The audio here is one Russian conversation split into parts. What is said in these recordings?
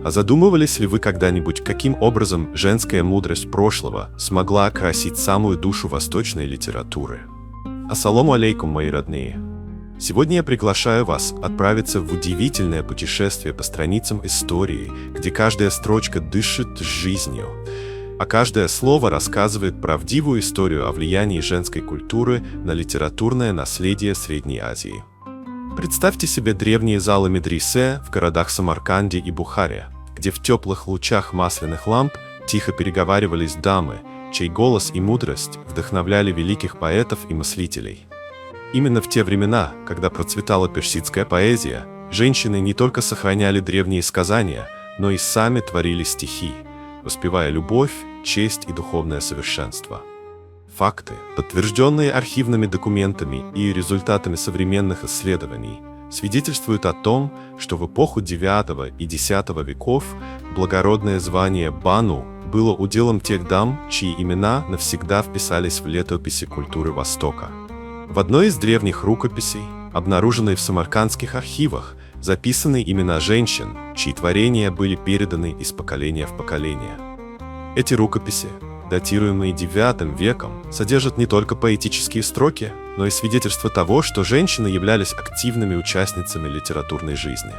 А задумывались ли вы когда-нибудь, каким образом женская мудрость прошлого смогла окрасить самую душу восточной литературы? Ассаламу алейкум, мои родные! Сегодня я приглашаю вас отправиться в удивительное путешествие по страницам истории, где каждая строчка дышит жизнью, а каждое слово рассказывает правдивую историю о влиянии женской культуры на литературное наследие Средней Азии. Представьте себе древние залы медресе в городах Самарканде и Бухаре, где в теплых лучах масляных ламп тихо переговаривались дамы, чей голос и мудрость вдохновляли великих поэтов и мыслителей. Именно в те времена, когда процветала персидская поэзия, женщины не только сохраняли древние сказания, но и сами творили стихи, воспевая любовь, честь и духовное совершенство. Факты, подтвержденные архивными документами и результатами современных исследований, свидетельствуют о том, что в эпоху IX и X веков благородное звание бану было уделом тех дам, чьи имена навсегда вписались в летописи культуры Востока. В одной из древних рукописей, обнаруженной в самаркандских архивах, записаны имена женщин, чьи творения были переданы из поколения в поколение. Эти рукописи, датируемые IX веком, содержат не только поэтические строки, но и свидетельство того, что женщины являлись активными участницами литературной жизни.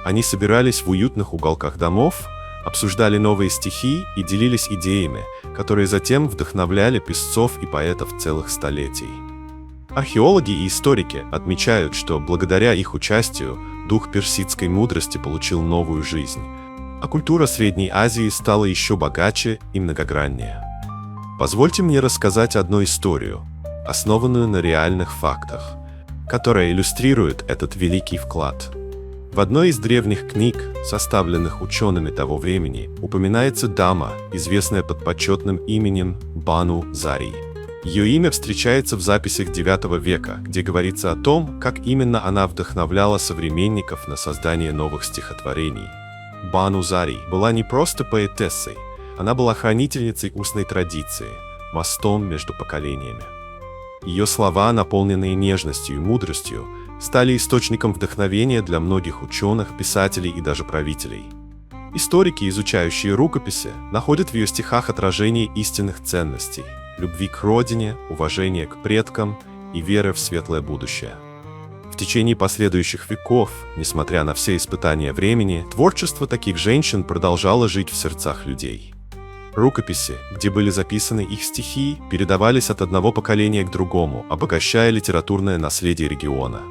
Они собирались в уютных уголках домов, обсуждали новые стихи и делились идеями, которые затем вдохновляли писцов и поэтов целых столетий. Археологи и историки отмечают, что благодаря их участию дух персидской мудрости получил новую жизнь, а культура Средней Азии стала еще богаче и многограннее. Позвольте мне рассказать одну историю, основанную на реальных фактах, которая иллюстрирует этот великий вклад. В одной из древних книг, составленных учеными того времени, упоминается дама, известная под почетным именем Бану Зари. Ее имя встречается в записях IX века, где говорится о том, как именно она вдохновляла современников на создание новых стихотворений. Бану Зари была не просто поэтессой, она была хранительницей устной традиции, мостом между поколениями. Ее слова, наполненные нежностью и мудростью, стали источником вдохновения для многих ученых, писателей и даже правителей. Историки, изучающие рукописи, находят в ее стихах отражение истинных ценностей – любви к родине, уважения к предкам и веры в светлое будущее. В течение последующих веков, несмотря на все испытания времени, творчество таких женщин продолжало жить в сердцах людей. Рукописи, где были записаны их стихи, передавались от одного поколения к другому, обогащая литературное наследие региона.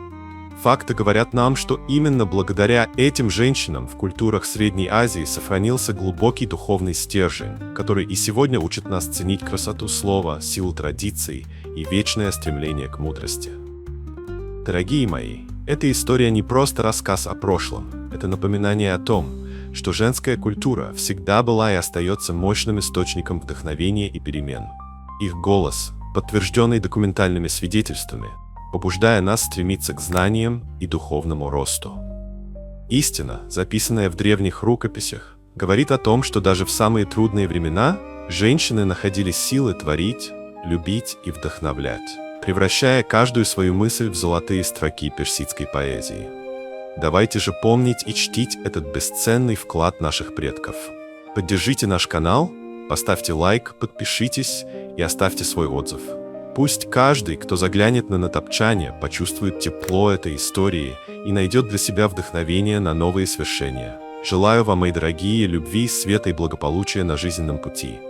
Факты говорят нам, что именно благодаря этим женщинам в культурах Средней Азии сохранился глубокий духовный стержень, который и сегодня учит нас ценить красоту слова, силу традиций и вечное стремление к мудрости. Дорогие мои, эта история не просто рассказ о прошлом, это напоминание о том, что женская культура всегда была и остается мощным источником вдохновения и перемен. Их голос, подтвержденный документальными свидетельствами, побуждая нас стремиться к знаниям и духовному росту. Истина, записанная в древних рукописях, говорит о том, что даже в самые трудные времена женщины находили силы творить, любить и вдохновлять, превращая каждую свою мысль в золотые строки персидской поэзии. Давайте же помнить и чтить этот бесценный вклад наших предков. Поддержите наш канал, поставьте лайк, подпишитесь и оставьте свой отзыв. Пусть каждый, кто заглянет на натопчане, почувствует тепло этой истории и найдет для себя вдохновение на новые свершения. Желаю вам, мои дорогие, любви, света и благополучия на жизненном пути.